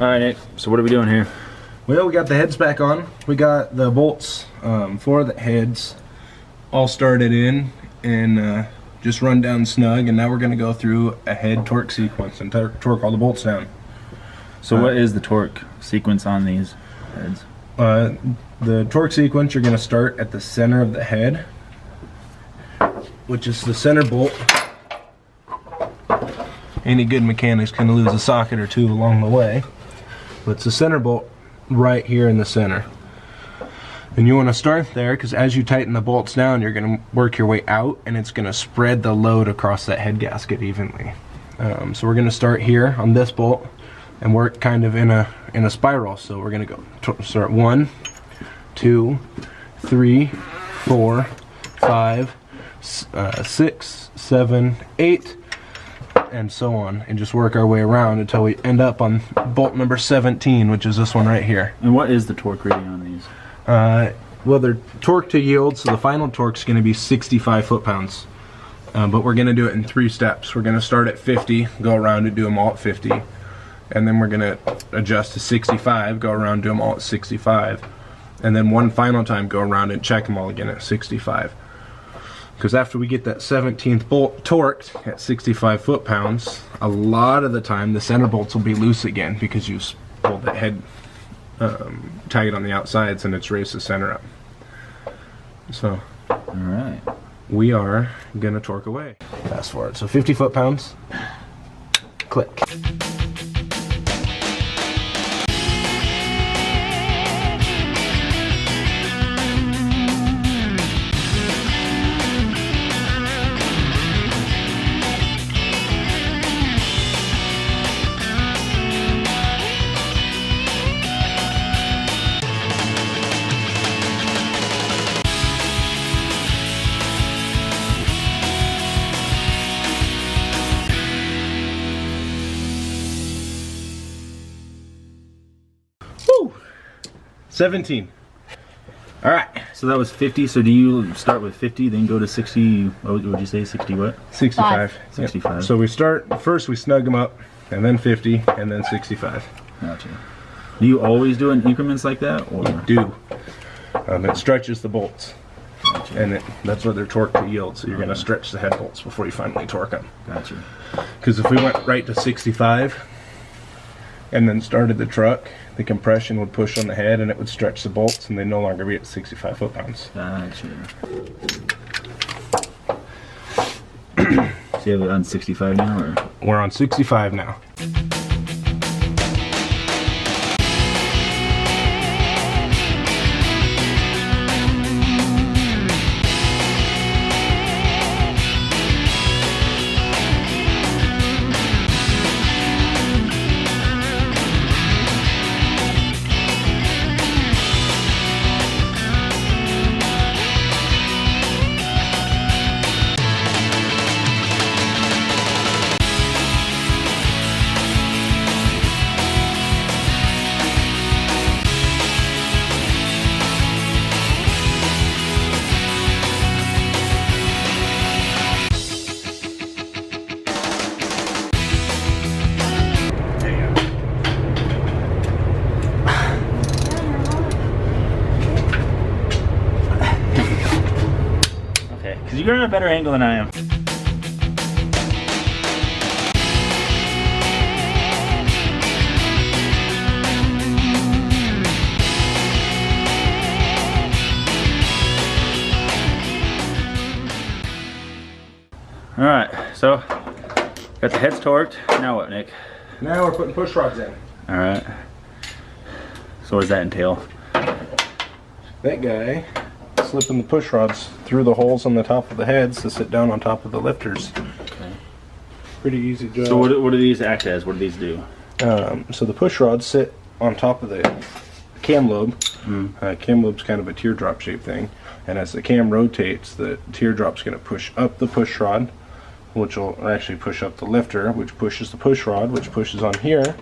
Alright, Nick, so what are we doing here? Well, we got the heads back on. We got the bolts for the heads all started in and just run down snug, and now we're going to go through a head torque sequence and torque all the bolts down. So what is the torque sequence on these heads? The torque sequence, you're going to start at the center of the head, which is the center bolt. Any good mechanic's going to lose a socket or two along the way, but it's the center bolt right here in the center. And you want to start there because as you tighten the bolts down, you're going to work your way out, and it's going to spread the load across that head gasket evenly. So we're going to start here on this bolt and work kind of in a spiral. So we're going to go start 1, 2, 3, 4, 5, 6, 7, 8, and so on, and just work our way around until we end up on bolt number 17, which is this one right here. And what is the torque rating on these? Well, they're torque to yield, so the final torque is going to be 65 foot-pounds. But we're going to do it in 3 steps. We're going to start at 50, go around and do them all at 50, and then we're going to adjust to 65, go around and do them all at 65, and then one final time go around and check them all again at 65. Because after we get that 17th bolt torqued at 65 foot-pounds, a lot of the time the center bolts will be loose again because you pulled the head tight on the outsides and it's raised the center up. So, alright, we are going to torque away. Fast forward. So 50 foot-pounds, click. Woo! 17. Alright. So that was 50, so do you start with 50, then go to 60, what would you say, 60 what? 65. 65. Yep. So we start, first we snug them up, and then 50, and then 65. Gotcha. Do you always do it in increments like that? Or? Do. It stretches the bolts. Gotcha. And that's where they're torqued to yield, so you're going to stretch the head bolts before you finally torque them. Gotcha. Because if we went right to 65 and then started the truck, the compression would push on the head and it would stretch the bolts, and they'd no longer be at 65 foot-pounds. Gotcha. So you have it on 65 now, or? We're on 65 now. Because you're in a better angle than I am. Alright, so got the heads torqued. Now what, Nick? Now we're putting push rods in. Alright. So what does that entail? That guy slipping the push rods through the holes on the top of the heads to sit down on top of the lifters. Okay. Pretty easy job. So what do these act as? What do these do? So the push rods sit on top of the cam lobe. Cam lobe's kind of a teardrop shaped thing, and as the cam rotates, the teardrop's going to push up the push rod, which will actually push up the lifter, which pushes the push rod, which pushes on here,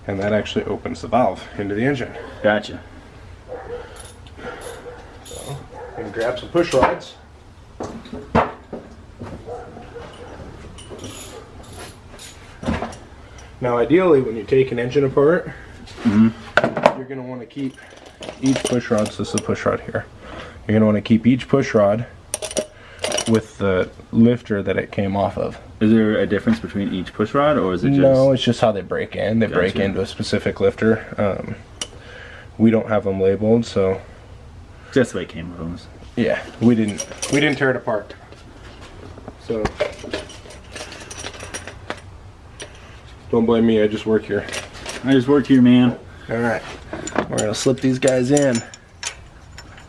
and that actually opens the valve into the engine. Gotcha. So you can grab some push rods. Now ideally when you take an engine apart, you're going to want to keep each push rod, so this is a push rod here, you're going to want to keep each push rod with the lifter that it came off of. Is there a difference between each push rod, or is it just... No, it's just how they break in. They break Gotcha. into a specific lifter. We don't have them labeled, so Just the way it came with them. yeah, we didn't tear it apart. So don't blame me, I just work here. I just work here, man. All right, we're gonna slip these guys in.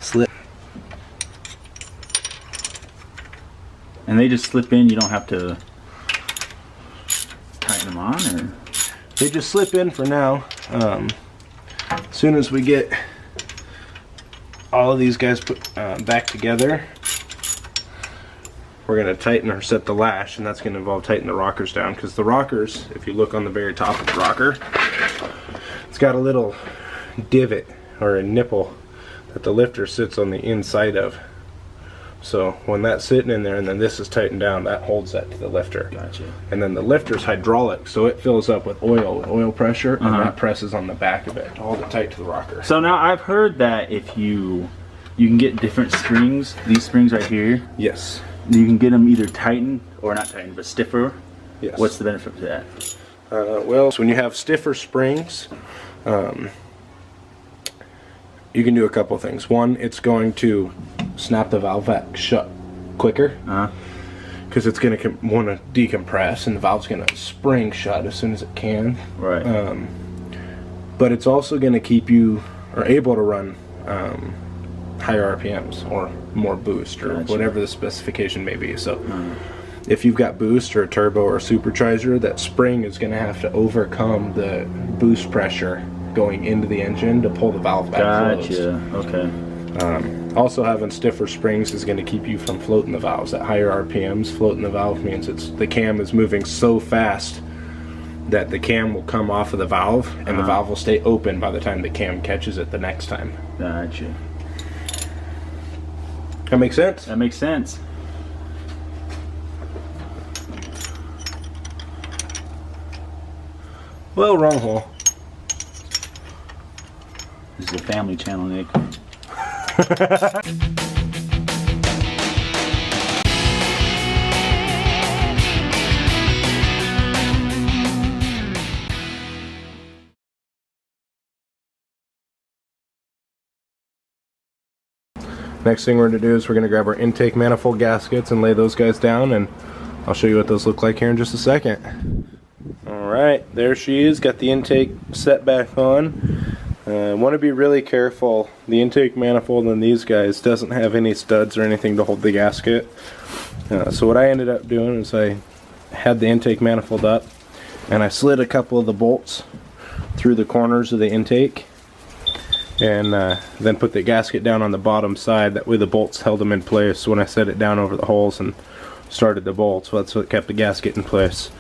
Slip. And they just slip in, you don't have to tighten them on, or? They just slip in for now. As soon as we get all of these guys put back together, we're going to tighten or set the lash, and that's going to involve tightening the rockers down, because the rockers, if you look on the very top of the rocker, it's got a little divot or a nipple that the lifter sits on the inside of. So when that's sitting in there and then this is tightened down, that holds that to the lifter. Gotcha. And then the lifter's hydraulic, so it fills up with oil pressure, and that presses on the back of it to hold it tight to the rocker. So now I've heard that if you can get different springs, these springs right here, Yes. you can get them either tightened or not tightened, but stiffer. Yes. What's the benefit to that? Well, so when you have stiffer springs, you can do a couple things. One, it's going to snap the valve back shut quicker, because it's going to want to decompress, and the valve's going to spring shut as soon as it can. Right. But it's also going to keep you able to run higher RPMs or more boost, or Gotcha. whatever the specification may be. So if you've got boost or a turbo or a supercharger, that spring is going to have to overcome the boost pressure going into the engine to pull the valve back closed. Gotcha. Okay. Also, having stiffer springs is going to keep you from floating the valves. At higher RPMs, floating the valve means the cam is moving so fast that the cam will come off of the valve, and the valve will stay open by the time the cam catches it the next time. Gotcha. That makes sense? That makes sense. Well, wrong hole. This is a family channel, Nick. Next thing we're going to do is we're going to grab our intake manifold gaskets and lay those guys down, and I'll show you what those look like here in just a second. Alright, there she is, got the intake set back on. Want to be really careful. The intake manifold on these guys doesn't have any studs or anything to hold the gasket. So what I ended up doing is I had the intake manifold up, and I slid a couple of the bolts through the corners of the intake, and then put the gasket down on the bottom side. That way the bolts held them in place when I set it down over the holes and started the bolts. So that's what kept the gasket in place.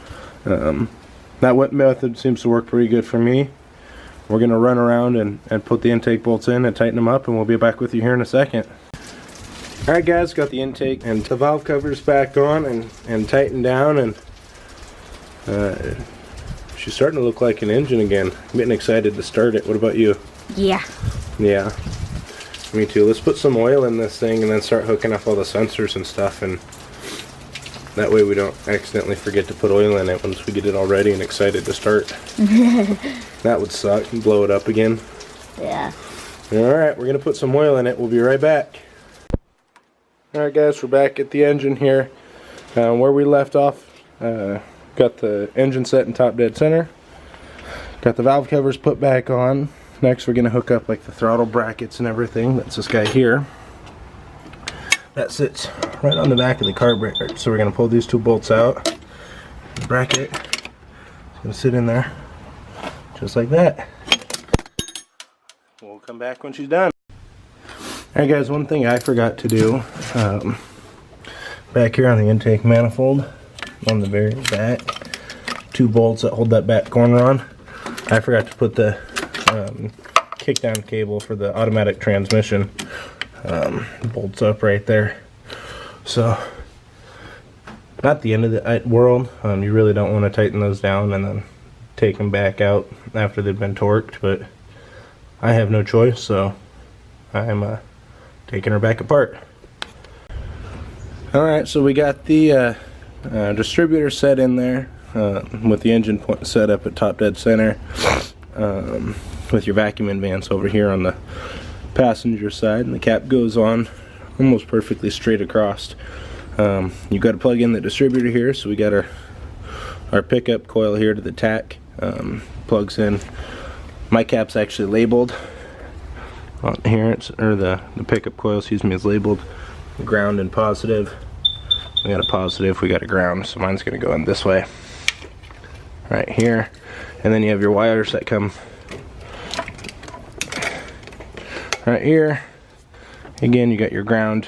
That method seems to work pretty good for me. We're going to run around and put the intake bolts in and tighten them up, and we'll be back with you here in a second. Alright guys, got the intake and the valve covers back on and tightened down, and she's starting to look like an engine again. I'm getting excited to start it. What about you? Yeah. Yeah, me too. Let's put some oil in this thing and then start hooking up all the sensors and stuff, and that way we don't accidentally forget to put oil in it once we get it all ready and excited to start. That would suck and blow it up again. Yeah. Alright, we're going to put some oil in it. We'll be right back. Alright guys, we're back at the engine here. Where we left off, got the engine set in top dead center. Got the valve covers put back on. Next we're going to hook up like the throttle brackets and everything. That's this guy here. That sits right on the back of the carburetor. So we're going to pull these two bolts out. The bracket is going to sit in there just like that. We'll come back when she's done. Alright guys, one thing I forgot to do back here on the intake manifold, on the very back, two bolts that hold that back corner on, I forgot to put the kick down cable for the automatic transmission. Bolts up right there. So not the end of the world. You really don't want to tighten those down and then take them back out after they've been torqued, but I have no choice, so I'm taking her back apart. Alright, so we got the distributor set in there with the engine point set up at top dead center, with your vacuum advance over here on the passenger side, and the cap goes on almost perfectly straight across. You've got to plug in the distributor here, so we got our pickup coil here to the tack, plugs in. My cap's actually labeled on here, the pickup coil, excuse me, is labeled ground and positive. We got a positive, we got a ground, so mine's gonna go in this way, right here. And then you have your wires that come right here. Again, you got your ground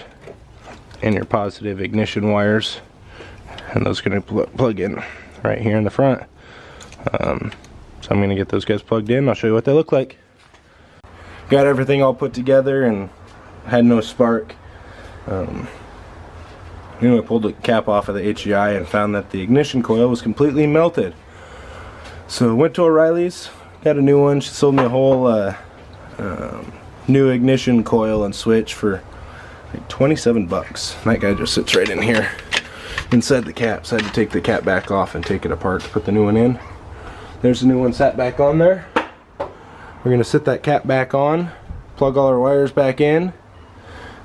and your positive ignition wires, and those are gonna plug in right here in the front. So I'm gonna get those guys plugged in. I'll show you what they look like. Got everything all put together and had no spark. I pulled the cap off of the HEI and found that the ignition coil was completely melted. So went to O'Reilly's, got a new one. She sold me a whole new ignition coil and switch for like 27 bucks. That guy just sits right in here inside the cap, so I had to take the cap back off and take it apart to put the new one in. There's the new one sat back on there. We're gonna sit that cap back on, plug all our wires back in,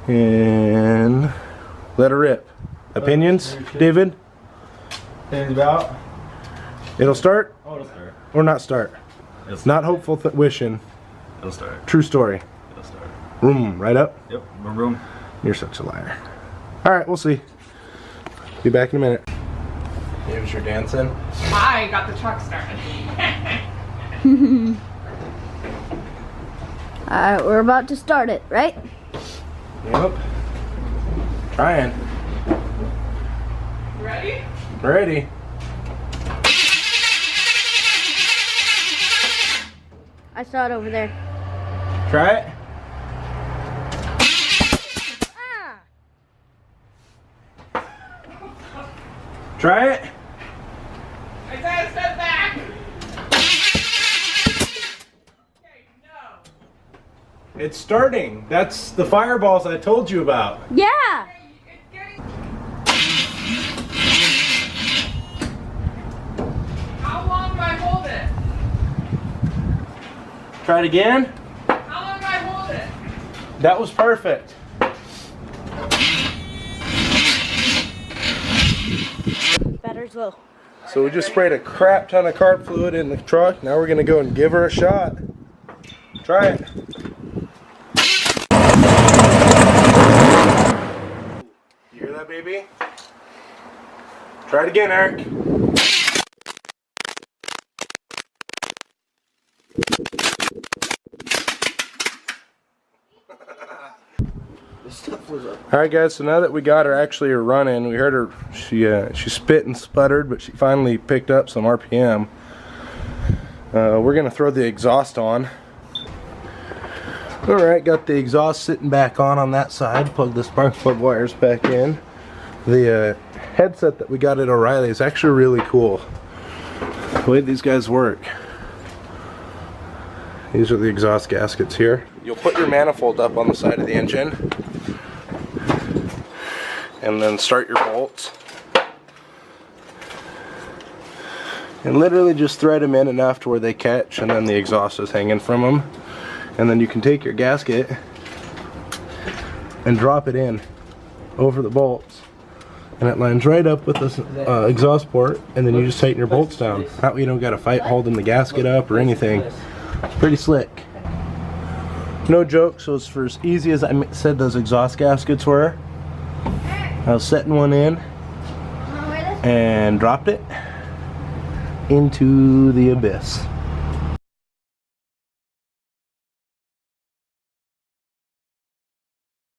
and let her rip. Opinions, David? Opinions about? It'll start? Oh, it'll start. Or not start? It'll start. Not hopeful wishing. It'll start. True story. It'll start. Room, right up? Yep, room. You're such a liar. Alright, we'll see. Be back in a minute. Here's your dancing. I got the truck started. Alright, we're about to start it, right? Yep. Trying. Ready? Ready. I saw it over there. Try it. Ah! Try it. I said step back. Okay, no. It's starting. That's the fireballs I told you about. Yeah! It's getting. How long do I hold it? Try it again. How long do I hold it? That was perfect. Battery's low. So we just sprayed a crap ton of carb fluid in the truck. Now we're gonna go and give her a shot. Try it. You hear that, baby? Try it again, Eric. Alright guys, so now that we got her actually running, we heard her, she spit and sputtered, but she finally picked up some RPM. We're going to throw the exhaust on. Alright, got the exhaust sitting back on that side, plug the spark plug wires back in. The headset that we got at O'Reilly is actually really cool. The way these guys work. These are the exhaust gaskets here. You'll put your manifold up on the side of the engine and then start your bolts and literally just thread them in enough to where they catch, and then the exhaust is hanging from them, and then you can take your gasket and drop it in over the bolts, and it lines right up with this exhaust port, and then you just tighten your bolts down. That way you don't got to fight holding the gasket up or anything. It's pretty slick. No joke, so it's for as easy as I said those exhaust gaskets were. I was setting one in and dropped it into the abyss.